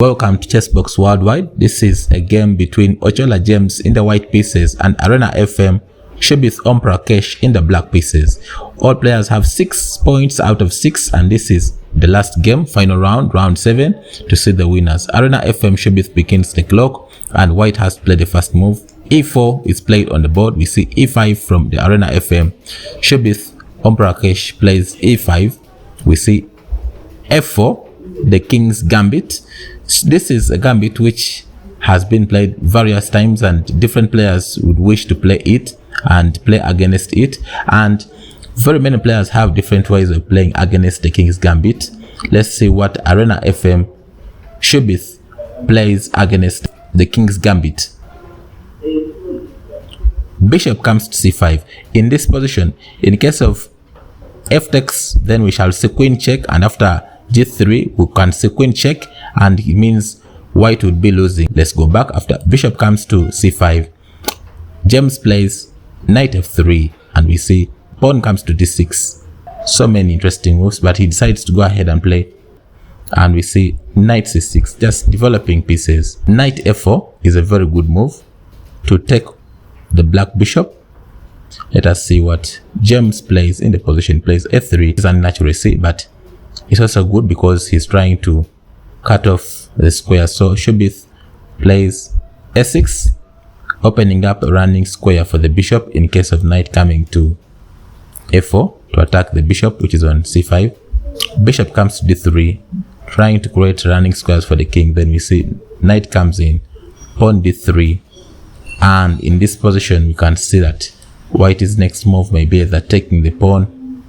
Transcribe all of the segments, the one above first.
Welcome to Chessbox Worldwide. This is a game between Ochola James in the white pieces and Arena FM Shoubhith Omprakash in the black pieces. All players have 6 points out of 6, and this is the last game, final round, round 7, to see the winners. Arena FM Shoubhith begins the clock, and white has played the first move. E4 is played on the board. We see E5 from the Arena FM. Shoubhith Omprakash plays E5. We see F4, the King's Gambit. This is a gambit which has been played various times, and different players would wish to play it and play against it, and very many players have different ways of playing against the King's Gambit. Let's see what Arena FM Shoubhith plays against the King's Gambit. Bishop comes to c5. In this position, in case of f takes, then we shall see queen check, and after g3 we can see queen check, and it means white would be losing. Let's go back. After bishop comes to c5, James plays knight f3, and we see pawn comes to d6. So many interesting moves, but he decides to go ahead and play, and we see knight c6, just developing pieces. Knight f4 is a very good move to take the black bishop. Let us see what James plays in the position. Plays f3. It's unnatural, but it's also good because he's trying to cut off the square. So Shoubhith plays a6, opening up a running square for the bishop in case of knight coming to f4 to attack the bishop, which is on c5. Bishop comes to d3, trying to create running squares for the king. Then we see knight comes in, pawn d3, and in this position we can see that white's next move may be either taking the pawn,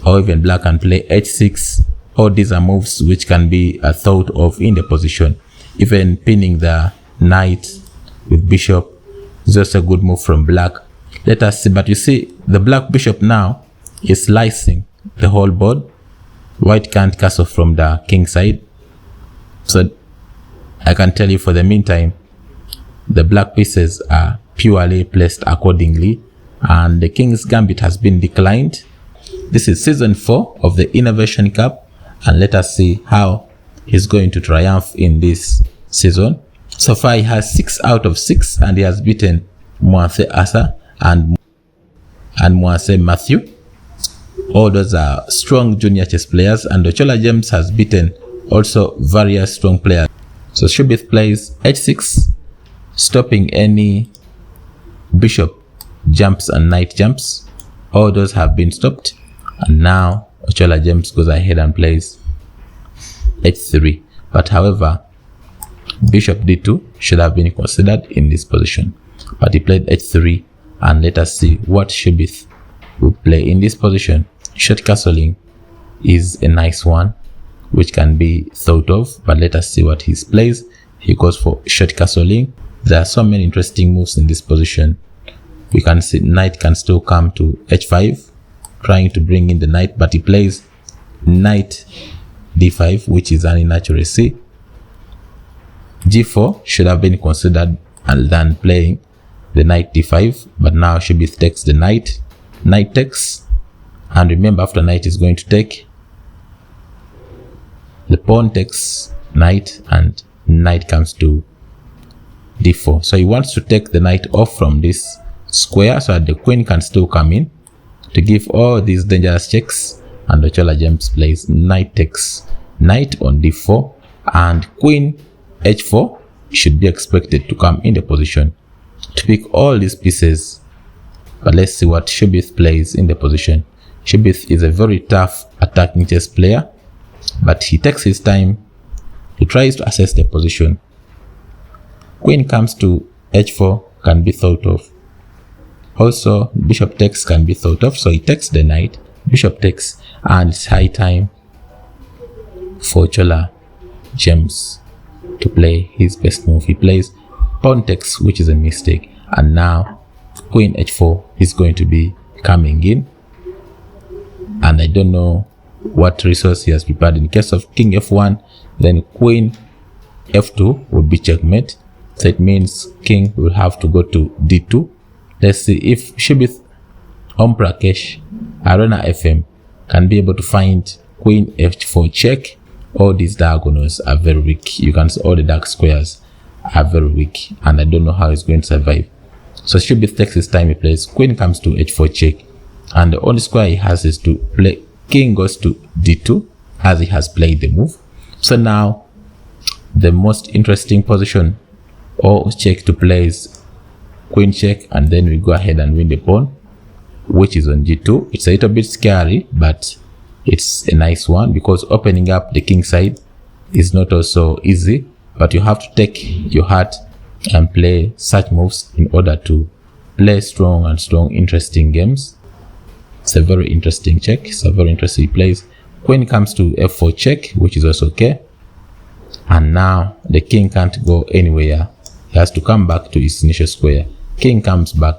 or even black can play h6. All these are moves which can be thought of in the position. Even pinning the knight with bishop is also a good move from black. Let us see. But you see, the black bishop now is slicing the whole board. White can't castle from the king side. So I can tell you, for the meantime, the black pieces are purely placed accordingly, and the King's Gambit has been declined. This is season 4 of the Innovation Cup, and let us see how he's going to triumph in this season. So far he has 6 out of 6, and he has beaten Mwanse Asa and Mwanse Matthew. All those are strong junior chess players, and Ochola James has beaten also various strong players. So Shoubhith plays h6, stopping any bishop jumps and knight jumps. All those have been stopped, and now Ochola James goes ahead and plays h3. But however, bishop d2 should have been considered in this position, but he played h3, and let us see what Shoubhith will play in this position. Short castling is a nice one which can be thought of, but let us see what he plays. He goes for short castling. There are so many interesting moves in this position. We can see knight can still come to h5, trying to bring in the knight, but he plays knight d5, which is an unnatural c. g4 should have been considered and then playing the knight d5, but now Shoubhith takes the knight. Knight takes, and remember, after knight is going to take, the pawn takes knight, and knight comes to d4. So he wants to take the knight off from this square so that the queen can still come in to give all these dangerous checks. And Ochola James plays knight takes, knight on d4, and queen h4 should be expected to come in the position to pick all these pieces. But let's see what Shoubhith plays in the position. Shoubhith is a very tough attacking chess player, but he takes his time. He tries to assess the position. Queen comes to h4 can be thought of. Also, bishop takes can be thought of. So he takes the knight, bishop takes, and it's high time for Ochola James to play his best move. He plays pawn takes, which is a mistake, and now queen h4 is going to be coming in, and I don't know what resource he has prepared. In case of king f1, then queen f2 will be checkmate. So it means king will have to go to d2. Let's see if Shoubhith Omprakash Arena FM can be able to find queen f4 check, all these diagonals are very weak. You can see all the dark squares are very weak, and I don't know how it's going to survive. So Shoubhith takes his time. He plays queen comes to h4 check, and the only square he has is to play king goes to d2, as he has played the move. So now the most interesting position or check to play is queen check, and then we go ahead and win the pawn, which is on g2. It's a little bit scary, but it's a nice one because opening up the king side is not also easy, but you have to take your heart and play such moves in order to play strong, interesting games. It's a very interesting check. It's a very interesting place. Queen comes to f4 check, which is also okay. And now the king can't go anywhere. He has to come back to his initial square. King comes back,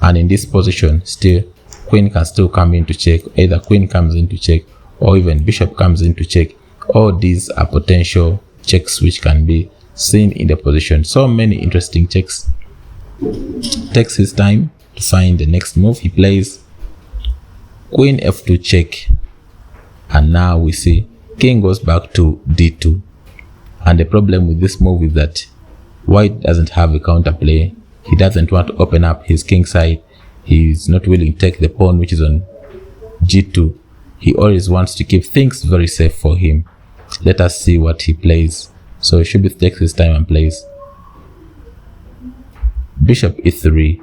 and in this position still queen can still come into check. Either queen comes into check or even bishop comes into check. All these are potential checks which can be seen in the position. So many interesting checks. Takes his time to find the next move. He plays queen f2 check, and now we see king goes back to d2. And the problem with this move is that white doesn't have a counterplay. He doesn't want to open up his king side. He's not willing to take the pawn which is on g2. He always wants to keep things very safe for him. Let us see what he plays. So Shoubhith takes his time and plays bishop e3,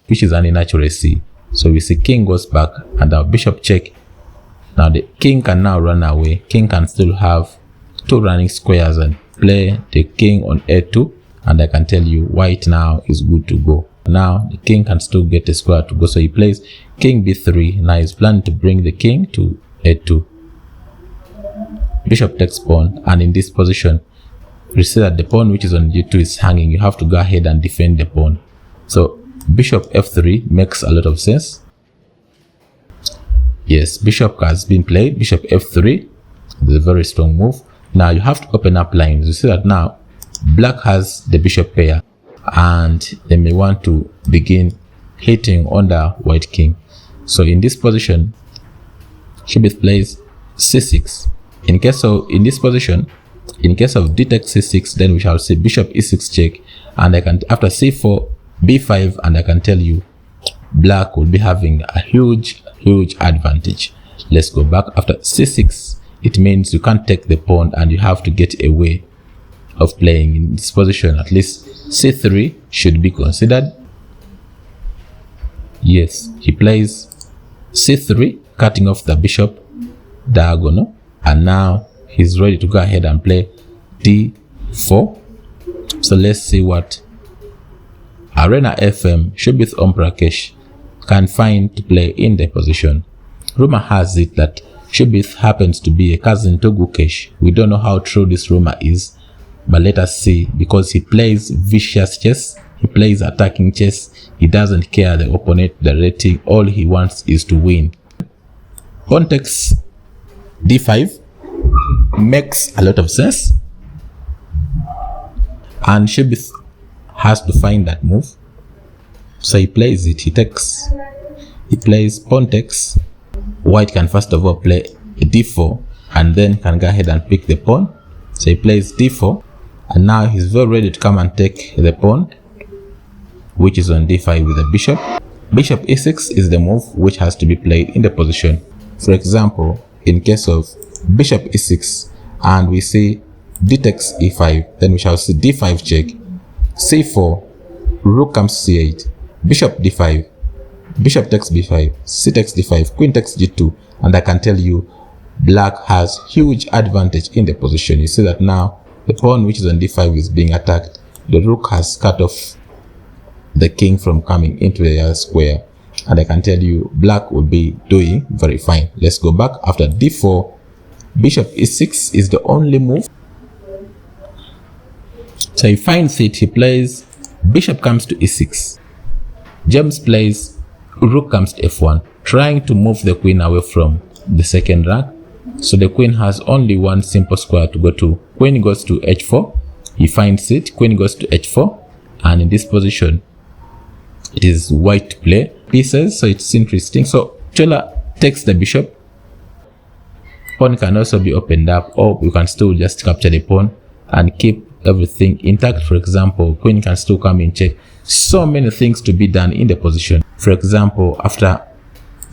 which is an inaccuracy. So we see king goes back and our bishop check. Now the king can now run away. King can still have two running squares and play the king on a2, and I can tell you white now is good to go. Now the king can still get a square to go, so he plays king b3. Now he's planning to bring the king to a2. Bishop takes pawn, and in this position you see that the pawn which is on g2 is hanging. You have to go ahead and defend the pawn. So bishop f3 makes a lot of sense. Yes, bishop has been played. Bishop f3 is a very strong move. Now you have to open up lines. You see that now black has the bishop pair, and they may want to begin hitting on the white king. So in this position Shoubhith plays c6. In this position, in case of d takes c6, then we shall see bishop e6 check, and I can after c4 b5, and I can tell you black will be having a huge advantage. Let's go back. After c6, it means you can't take the pawn and you have to get a way of playing in this position. At least c3 should be considered. Yes, he plays c3, cutting off the bishop diagonal, and now he's ready to go ahead and play d4. So let's see what Arena FM Shoubhith Omprakash can find to play in the position. Rumor has it that Shoubhith happens to be a cousin to Gukesh. We don't know how true this rumor is, but let us see, because he plays vicious chess, he plays attacking chess. He doesn't care the opponent, the rating. All he wants is to win. Pawn takes d5 makes a lot of sense, and Shoubhith has to find that move. So he plays it. He plays pawn takes. White can first of all play d4 and then can go ahead and pick the pawn. So he plays d4, and now he's very ready to come and take the pawn, which is on d5 with the bishop. Bishop e6 is the move which has to be played in the position. For example, in case of bishop e6 and we see d takes e5, then we shall see d5 check, c4, rook comes c8, bishop d5, bishop takes b5, c takes d5, queen takes g2, and I can tell you black has huge advantage in the position. You see that now the pawn which is on d5 is being attacked. The rook has cut off the king from coming into the square, and I can tell you black will be doing very fine. Let's go back. After d4, bishop e6 is the only move. So he finds it. He plays bishop comes to e6. James plays rook comes to f1, trying to move the queen away from the second rank. So the queen has only one simple square to go to. Queen goes to h4. He finds it. Queen goes to h4, and in this position it is white to play pieces. So it's interesting. So Ochola takes the bishop, Pawn can also be opened up, or you can still just capture the pawn and keep everything intact. For example, queen can still come in check. So many things to be done in the position. For example, after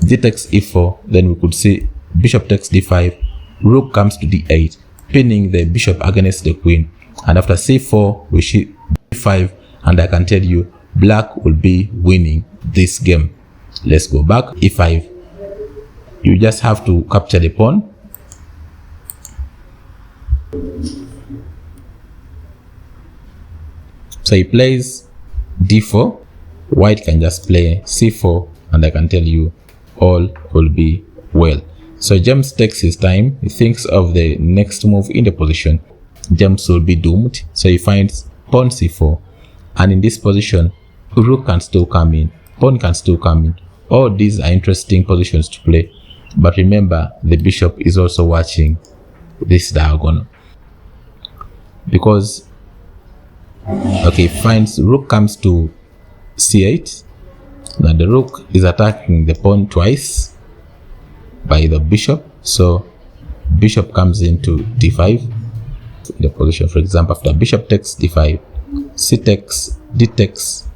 d takes e4, then we could see bishop takes d5, rook comes to d8, pinning the bishop against the queen. And after c4, we see d5, and I can tell you black will be winning this game. Let's go back. e5. You just have to capture the pawn. So he plays d4. White can just play c4, and I can tell you all will be well. So James takes his time. He thinks of the next move in the position. James will be doomed. So he finds pawn c4, and in this position, rook can still come in, pawn can still come in. All these are interesting positions to play, but remember the bishop is also watching this diagonal, because okay, finds rook comes to c8. Now the rook is attacking the pawn twice by the bishop, so bishop comes into d5 in the position. For example, after bishop takes d5, c takes, d takes,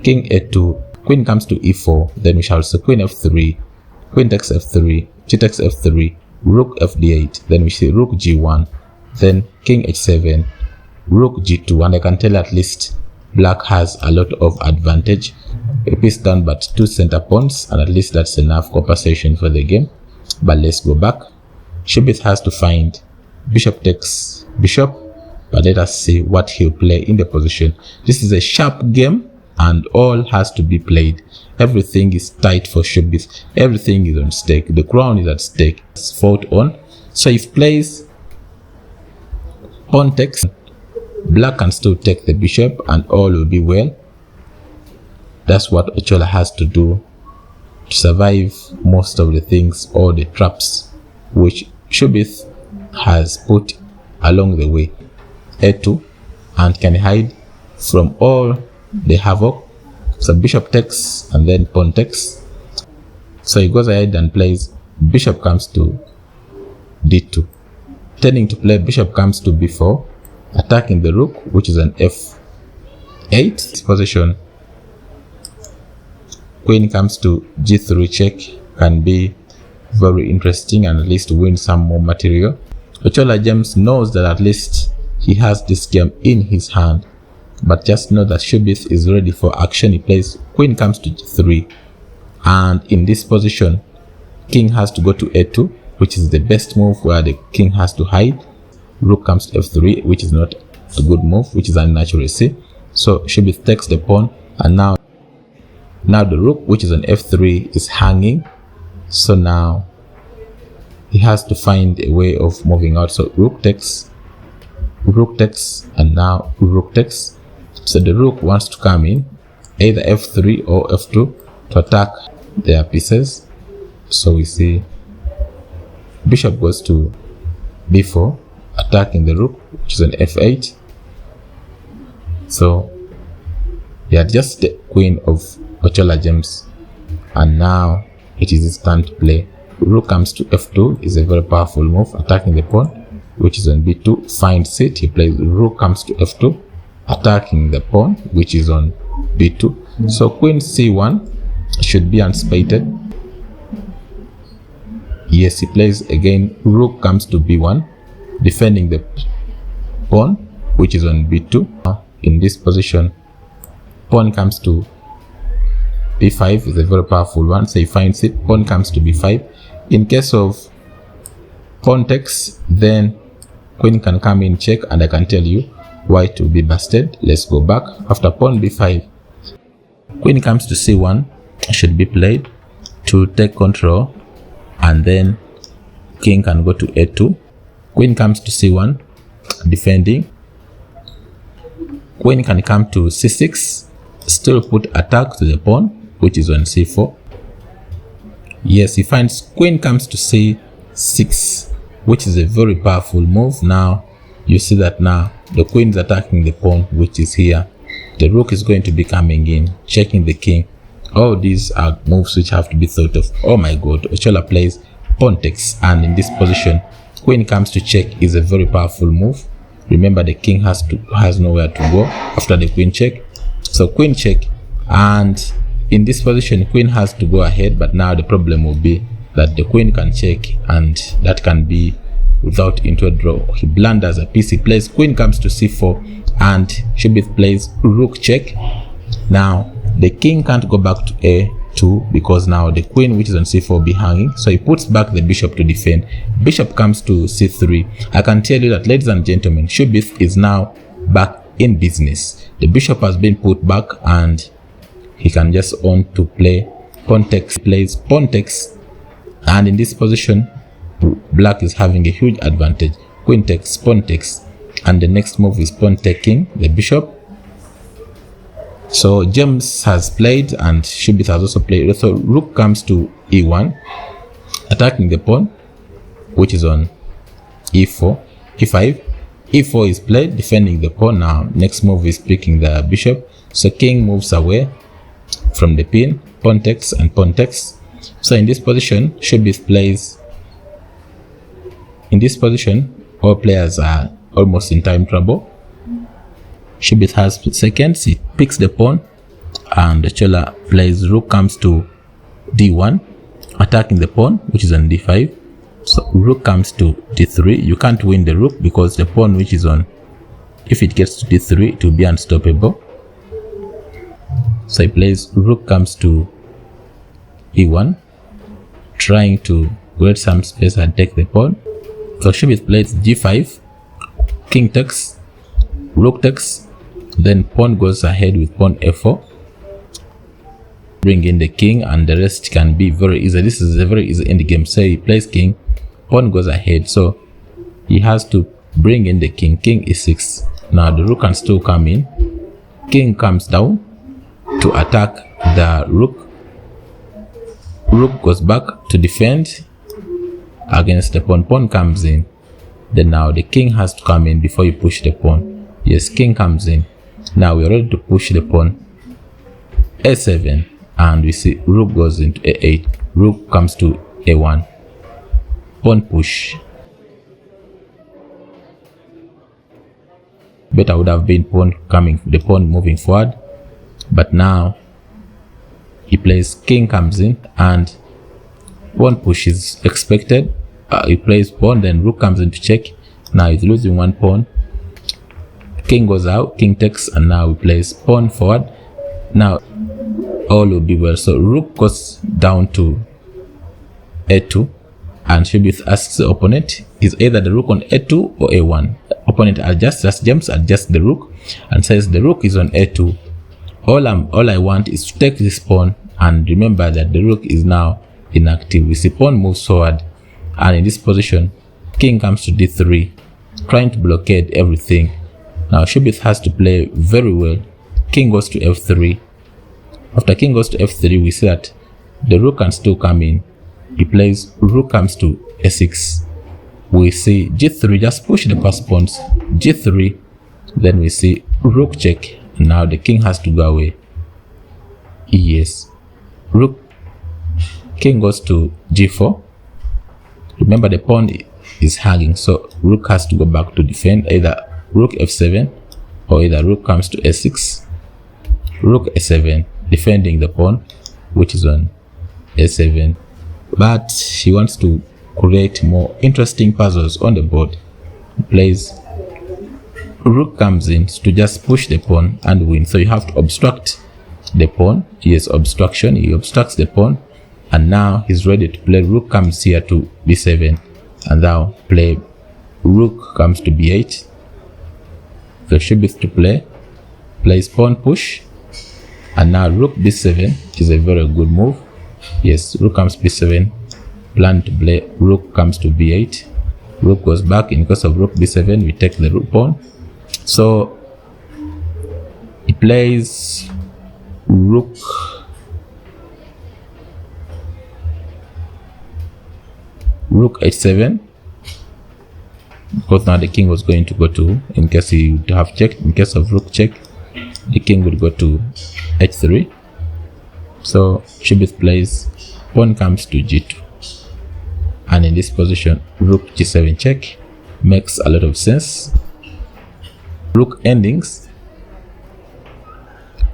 king a2, queen comes to e4, then we shall see queen f3, queen takes f3, g takes f3, rook fd8, then we see rook g1, then king h7, rook g2, and I can tell at least black has a lot of advantage. A piece down but two center pawns, and at least that's enough compensation for the game. But let's go back. Shoubhith has to find bishop takes bishop, but let us see what he'll play in the position. This is a sharp game, and all has to be played. Everything is tight for Shoubhith. Everything is on stake. The crown is at stake. It's fought on. So if plays pawn takes, black can still take the bishop, and all will be well. That's what Ochola has to do to survive most of the things, or the traps which Shoubhith has put along the way. a2, and can hide from all the havoc. So bishop takes, and then pawn takes. So he goes ahead and plays bishop comes to d2, tending to play bishop comes to b4, attacking the rook, which is an f8 position. Queen comes to g3 check, can be very interesting and at least win some more material. Ochola James knows that at least he has this game in his hand, but just know that Shoubhith is ready for action. He plays queen comes to g3, and in this position king has to go to a2, which is the best move, where the king has to hide. Rook comes to f3, which is not a good move, which is unnatural. See, so Shoubhith takes the pawn, and now the rook, which is an f3, is hanging. So now he has to find a way of moving out. So rook takes, and now rook takes. So the rook wants to come in, either f3 or f2, to attack their pieces. So we see bishop goes to b4, attacking the rook, which is an f8. So he had just the queen of Ochola James, and now it is his turn to play. Rook comes to f2 is a very powerful move, attacking the pawn, which is on b2. Finds it. He plays rook comes to f2, attacking the pawn, which is on b2. So queen c1 should be unspotted. Yes, he plays again rook comes to b1, defending the pawn, which is on b2. Now in this position, pawn comes to b5 is a very powerful one, so he finds it. Pawn comes to b5. In case of pawn takes, then queen can come in check, and I can tell you white will be busted. Let's go back. After pawn b5, queen comes to c1 should be played to take control, and then king can go to a2. Queen comes to c1, defending. Queen can come to c6, still put attack to the pawn, which is on c4. Yes, he finds queen comes to c6, which is a very powerful move. Now you see that now the queen is attacking the pawn, which is here. The rook is going to be coming in, checking the king. All these are moves which have to be thought of. Oh my god, Ochola plays pawn takes, and in this position queen comes to check is a very powerful move. Remember, the king has nowhere to go after the queen check, so queen check, and in this position queen has to go ahead, but now the problem will be that the queen can check, and that can be without into a draw. He blunders a piece, he plays queen comes to c4, and Shoubhith plays rook check. Now the king can't go back to a2 because now the queen, which is on c4, will be hanging, so he puts back the bishop to defend. Bishop comes to c3. I can tell you that, ladies and gentlemen, Shoubhith is now back in business. The bishop has been put back and he can just on to play pawn takes. He plays pawn takes, and in this position black is having a huge advantage. Queen takes, pawn takes, and the next move is pawn taking the bishop. So James has played and Shoubhith has also played. So rook comes to e1, attacking the pawn, which is on e4, e5. e4 is played, defending the pawn. Now next move is picking the bishop, so king moves away from the pin, pawn takes and pawn takes. So in this position Shoubhith plays. In this position all players are almost in time trouble. Shoubhith has seconds, he picks the pawn, and Ochola plays rook comes to d1, attacking the pawn, which is on d5. So rook comes to d3. You can't win the rook because the pawn, which is on, if it gets to d3 it will be unstoppable. So he plays rook comes to e1, trying to create some space and take the pawn. So Shoubhith plays g5, king takes, rook takes, then pawn goes ahead with pawn f4, bring in the king, and the rest can be very easy. This is a very easy end game. So he plays king, pawn goes ahead, so he has to bring in the king, king e6. Now the rook can still come in, king comes down to attack the rook, rook goes back to defend against the pawn, pawn comes in, then now the king has to come in before you push the pawn. Yes, king comes in. Now we're ready to push the pawn. a7, and we see rook goes into a8, rook comes to a1, pawn push. Better would have been pawn coming, the pawn moving forward, but now he plays king comes in and pawn push is expected. He plays pawn, then rook comes in to check. Now he's losing one pawn, king goes out, king takes, and now he plays pawn forward. Now all will be well. So rook goes down to a2, and Shoubhith asks the opponent, is either the rook on a2 or a1. Opponent adjusts, James adjusts the rook and says the rook is on a2. All I want is to take this pawn, and remember that the rook is now inactive. We see pawn moves forward, and in this position king comes to d3, trying to blockade everything. Now Shoubhith has to play very well. King goes to f3. After king goes to f3, we see that the rook can still come in. He plays rook comes to a6. We see g3, just push the pass pawns, g3, then we see rook check. Now the king has to go away. Yes, rook, king goes to g4. Remember the pawn is hanging, so rook has to go back to defend, either rook f7 or either rook comes to a6, rook a7, defending the pawn, which is on a7. But he wants to create more interesting puzzles on the board. He plays rook comes in to just push the pawn and win. So you have to obstruct the pawn. Yes, obstruction. He obstructs the pawn, and now he's ready to play rook comes here to b7, and now play rook comes to b8. So Shoubhith to plays pawn push, and now rook b7 is a very good move. Yes, rook comes b7, plan to play rook comes to b8, rook goes back. In case of rook b7, we take the rook pawn. So he plays rook h7, because now the king was going to go to, in case he would have checked, in case of rook check, the king would go to h3. So Shoubhith plays pawn comes to g2, And in this position, rook g7 check makes a lot of sense. Rook endings,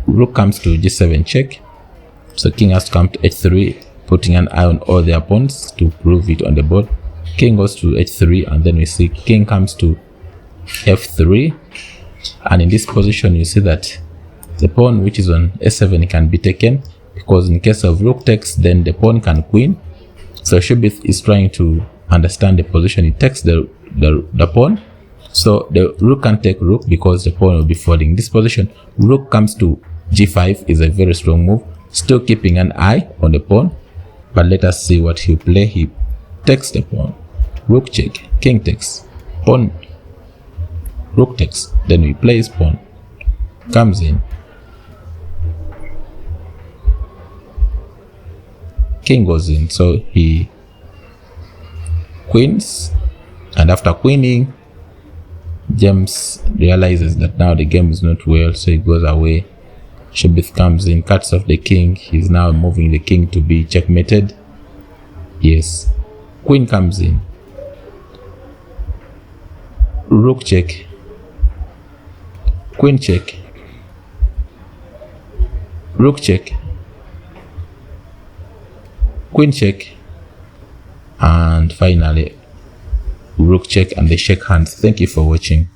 rook comes to g7 check, so king has to come to h3, putting an eye on all the opponents to prove it on the board. King goes to h3, and then we see king comes to f3, and in this position you see that the pawn which is on a7 can be taken, because in case of rook takes, then the pawn can queen. So Shoubhith is trying to understand the position. He takes the pawn, so the rook can take rook because the pawn will be folding. This position, rook comes to g5 is a very strong move, still keeping an eye on the pawn. But let us see what he'll play. He takes the pawn, rook check, king takes, pawn, rook takes, then we play his pawn, comes in, king goes in, so he queens, and after queening, James realizes that now the game is not well, so he goes away. Shoubhith comes in, cuts off the king. He's now moving the king to be checkmated. Yes, queen comes in, rook check, queen check, rook check, queen check, and finally rook check, and they shake hands. Thank you for watching.